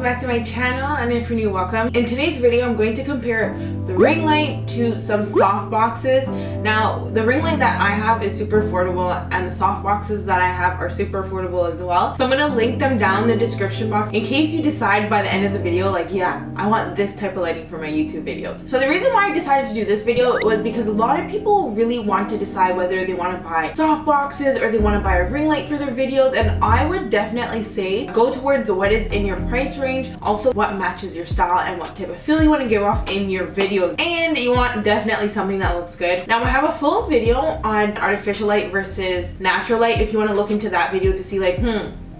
welcome back to my channel, and if you're new, welcome. In today's video, I'm going to compare the ring light to some soft boxes. Now, the ring light that I have is super affordable, and the soft boxes that I have are super affordable as well. So I'm gonna link them down in the description box in case you decide by the end of the video, like, yeah, I want this type of lighting for my YouTube videos. So the reason why I decided to do this video was because a lot of people really want to decide whether they want to buy soft boxes or they want to buy a ring light for their videos, and I would definitely say go towards what is in your price range, also what matches your style and what type of feel you want to give off in your videos, and you want definitely something that looks good. Now I have a full video on artificial light versus natural light if you want to look into that video to see like,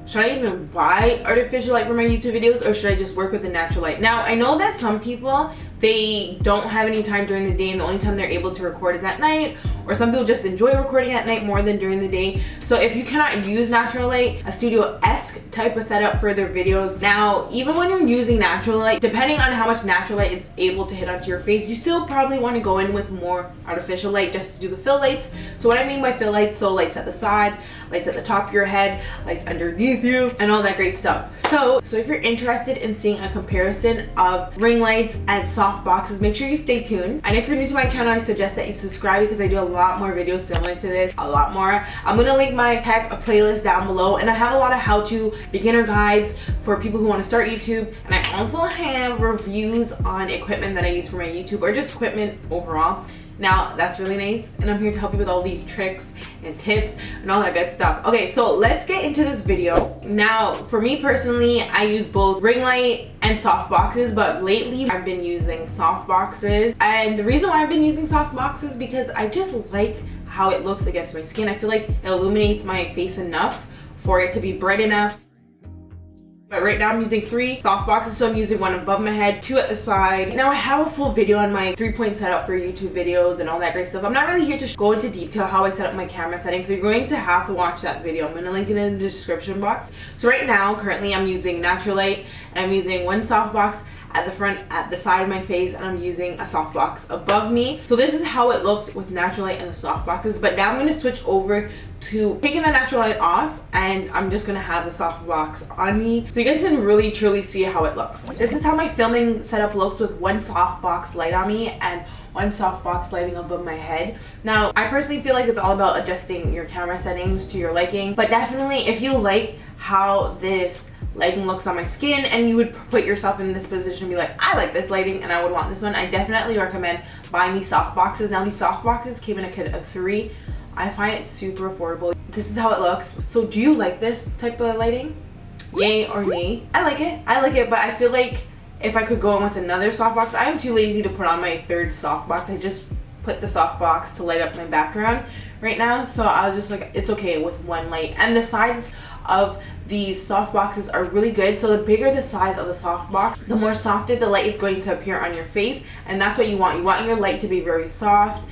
should I even buy artificial light for my YouTube videos or should I just work with the natural light? Now I know that some people, they don't have any time during the day and the only time they're able to record is at night, or some people just enjoy recording at night more than during the day. So if you cannot use natural light, a studio-esque type of setup for their videos. Now, even when you're using natural light, depending on how much natural light is able to hit onto your face, you still probably want to go in with more artificial light just to do the fill lights. So what I mean by fill lights, so lights at the side, lights at the top of your head, lights underneath you, and all that great stuff. So if you're interested in seeing a comparison of ring lights and soft boxes, make sure you stay tuned. And if you're new to my channel, I suggest that you subscribe because I do a lot more videos similar to this, a lot more. I'm gonna link my tech playlist down below, and I have a lot of how-to beginner guides for people who want to start YouTube, and I also have reviews on equipment that I use for my YouTube or just equipment overall. Now that's really nice, and I'm here to help you with all these tricks and tips and all that good stuff. Okay, so let's get into this video. Now for me personally, I use both ring light and soft boxes, but lately I've been using soft boxes, and the reason why I've been using soft boxes because I just like how it looks against my skin. I feel like it illuminates my face enough for it to be bright enough. But right now I'm using 3 soft boxes, so I'm using 1 above my head, 2 at the side. Now I have a full video on my 3-point setup for YouTube videos and all that great stuff. I'm not really here to go into detail how I set up my camera settings, so you're going to have to watch that video. I'm gonna link it in the description box. So right now, currently I'm using natural light, and I'm using 1 soft box at the front, at the side of my face, and I'm using a soft box above me. So this is how it looks with natural light and the soft boxes, but now I'm going to switch over to taking the natural light off, and I'm just going to have the soft box on me so you guys can really truly see how it looks. This is how my filming setup looks with 1 soft box light on me and 1 soft box lighting above my head. Now I personally feel like it's all about adjusting your camera settings to your liking, but definitely if you like how this lighting looks on my skin and you would put yourself in this position and be like, I like this lighting and I would want this one, I definitely recommend buying these soft boxes. Now these soft boxes came in a kit of 3. I find it super affordable. This is how it looks. So do you like this type of lighting? Yay or nay? I like it, but I feel like if I could go in with another soft box, I am too lazy to put on my 3rd soft box. I just put the soft box to light up my background right now, so I was just like, it's okay with 1 light. And the size of these soft boxes are really good, so the bigger the size of the soft box, the more softer the light is going to appear on your face, and that's what you want. You want your light to be very soft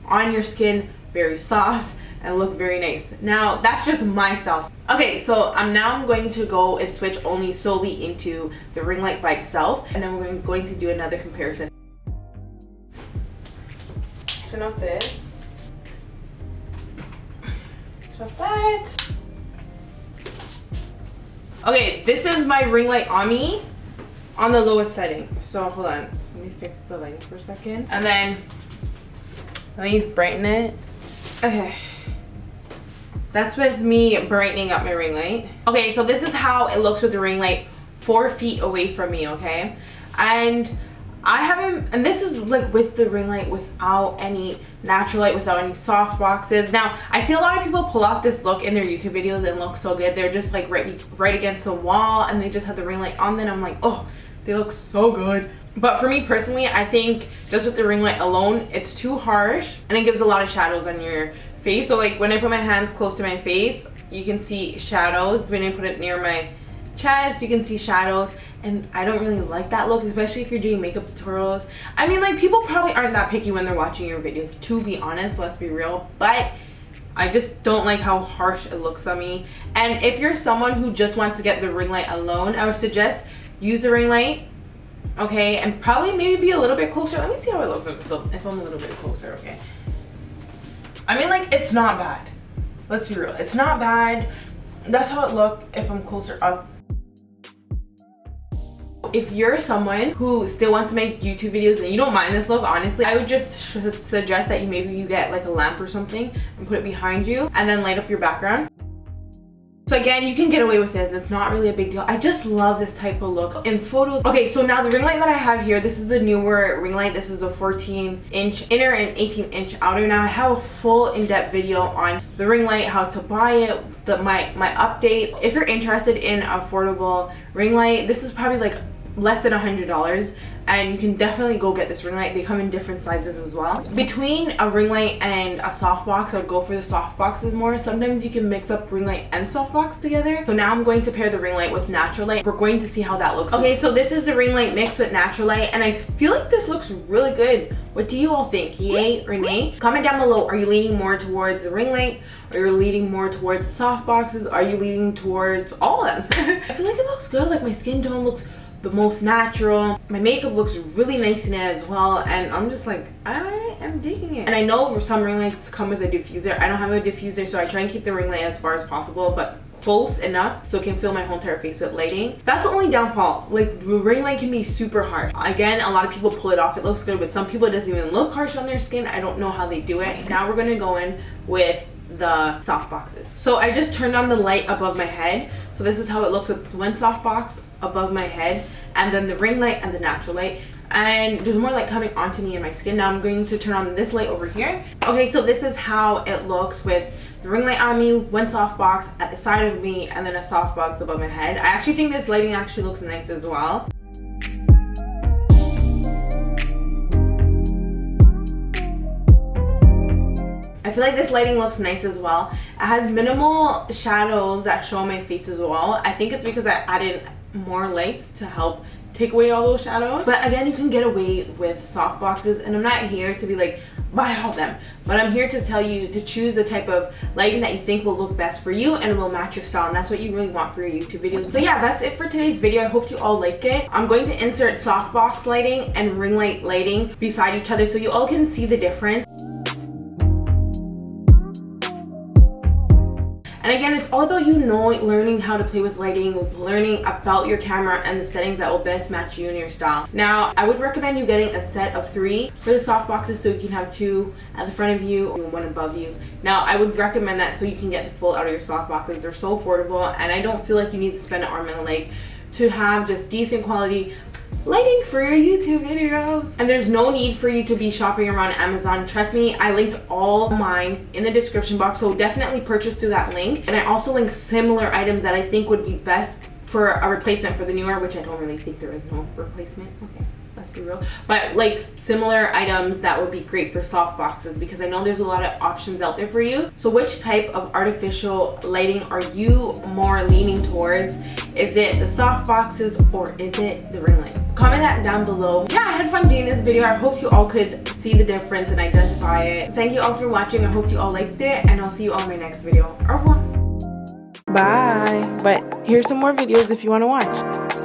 on your skin, very soft, and look very nice. Now that's just my style. Okay, so I'm going to go and switch only solely into the ring light by itself, and then we're going to do another comparison. Turn off this. Turn off that. Okay, this is my ring light on me on the lowest setting. So hold on, let me fix the lighting for a second. And then let me brighten it. Okay, that's with me brightening up my ring light. Okay, so this is how it looks with the ring light 4 feet away from me, okay? And I haven't, and this is like with the ring light without any natural light, without any soft boxes. Now I see a lot of people pull off this look in their YouTube videos and look so good. They're just like right against the wall and they just have the ring light on. Then I'm like, oh, they look so good. But for me personally, I think just with the ring light alone, it's too harsh and it gives a lot of shadows on your face. So like when I put my hands close to my face, you can see shadows. When I put it near my chest, you can see shadows, and I don't really like that look, especially if you're doing makeup tutorials. I mean, like, people probably aren't that picky when they're watching your videos, to be honest, let's be real, but I just don't like how harsh it looks on me. And if you're someone who just wants to get the ring light alone, I would suggest use the ring light, okay, and probably maybe be a little bit closer. Let me see how it looks if I'm a little bit closer, okay? I mean, like, it's not bad. Let's be real, it's not bad. That's how it looked if I'm closer up. if you're someone who still wants to make YouTube videos and you don't mind this look, honestly, I would just suggest that you get like a lamp or something and put it behind you and then light up your background. So again, you can get away with this. It's not really a big deal. I just love this type of look in photos. Okay, so now the ring light that I have here, this is the newer ring light. This is the 14-inch inner and 18-inch outer. Now I have a full in-depth video on the ring light, how to buy it, my update. If you're interested in affordable ring light, this is probably like less than $100, and you can definitely go get this ring light. They come in different sizes as well. Between a ring light and a softbox, I would go for the softboxes more. Sometimes you can mix up ring light and softbox together. So now I'm going to pair the ring light with natural light. We're going to see how that looks. Okay, so this is the ring light mixed with natural light, and I feel like this looks really good. What do you all think? Yay or nay? Comment down below. Are you leaning more towards the ring light? Or you're leaning more towards the softboxes? Are you leaning towards all of them? I feel like it looks good. Like my skin tone looks the most natural. My makeup looks really nice in it as well, and I'm just like, I am digging it. And I know some ring lights come with a diffuser. I don't have a diffuser, so I try and keep the ring light as far as possible, but close enough so it can fill my whole entire face with lighting. That's the only downfall. Like, the ring light can be super harsh. Again, a lot of people pull it off, it looks good, but some people it doesn't even look harsh on their skin. I don't know how they do it. Now we're gonna go in with the softboxes. So I just turned on the light above my head. So this is how it looks with one softbox above my head, and then the ring light and the natural light. And there's more light coming onto me in my skin. Now I'm going to turn on this light over here. Okay, so this is how it looks with the ring light on me, one softbox at the side of me, and then a softbox above my head. I actually think this lighting actually looks nice as well. I feel like this lighting looks nice as well. It has minimal shadows that show my face as well. I think it's because I added more lights to help take away all those shadows. But again, you can get away with soft boxes, and I'm not here to be like, buy all of them. But I'm here to tell you to choose the type of lighting that you think will look best for you and will match your style, and that's what you really want for your YouTube videos. So yeah, that's it for today's video. I hope you all like it. I'm going to insert softbox lighting and ring light lighting beside each other so you all can see the difference. And again, it's all about you learning how to play with lighting, learning about your camera and the settings that will best match you and your style. Now, I would recommend you getting a set of 3 for the soft boxes so you can have 2 at the front of you or 1 above you. Now, I would recommend that so you can get the full out of your soft boxes. They're so affordable, and I don't feel like you need to spend an arm and a leg to have just decent quality lighting for your YouTube videos. And there's no need for you to be shopping around Amazon. Trust me, I linked all mine in the description box, so definitely purchase through that link. And I also linked similar items that I think would be best for a replacement for the Neewer, which I don't really think there is no replacement. Okay, let's be real. But like similar items that would be great for soft boxes, because I know there's a lot of options out there for you. So which type of artificial lighting are you more leaning towards? Is it the soft boxes or is it the ring light? Comment that down below. Yeah, I had fun doing this video. I hope you all could see the difference and identify it. Thank you all for watching. I hope you all liked it, and I'll see you all in my next video. Au revoir. Bye. But here's some more videos if you want to watch.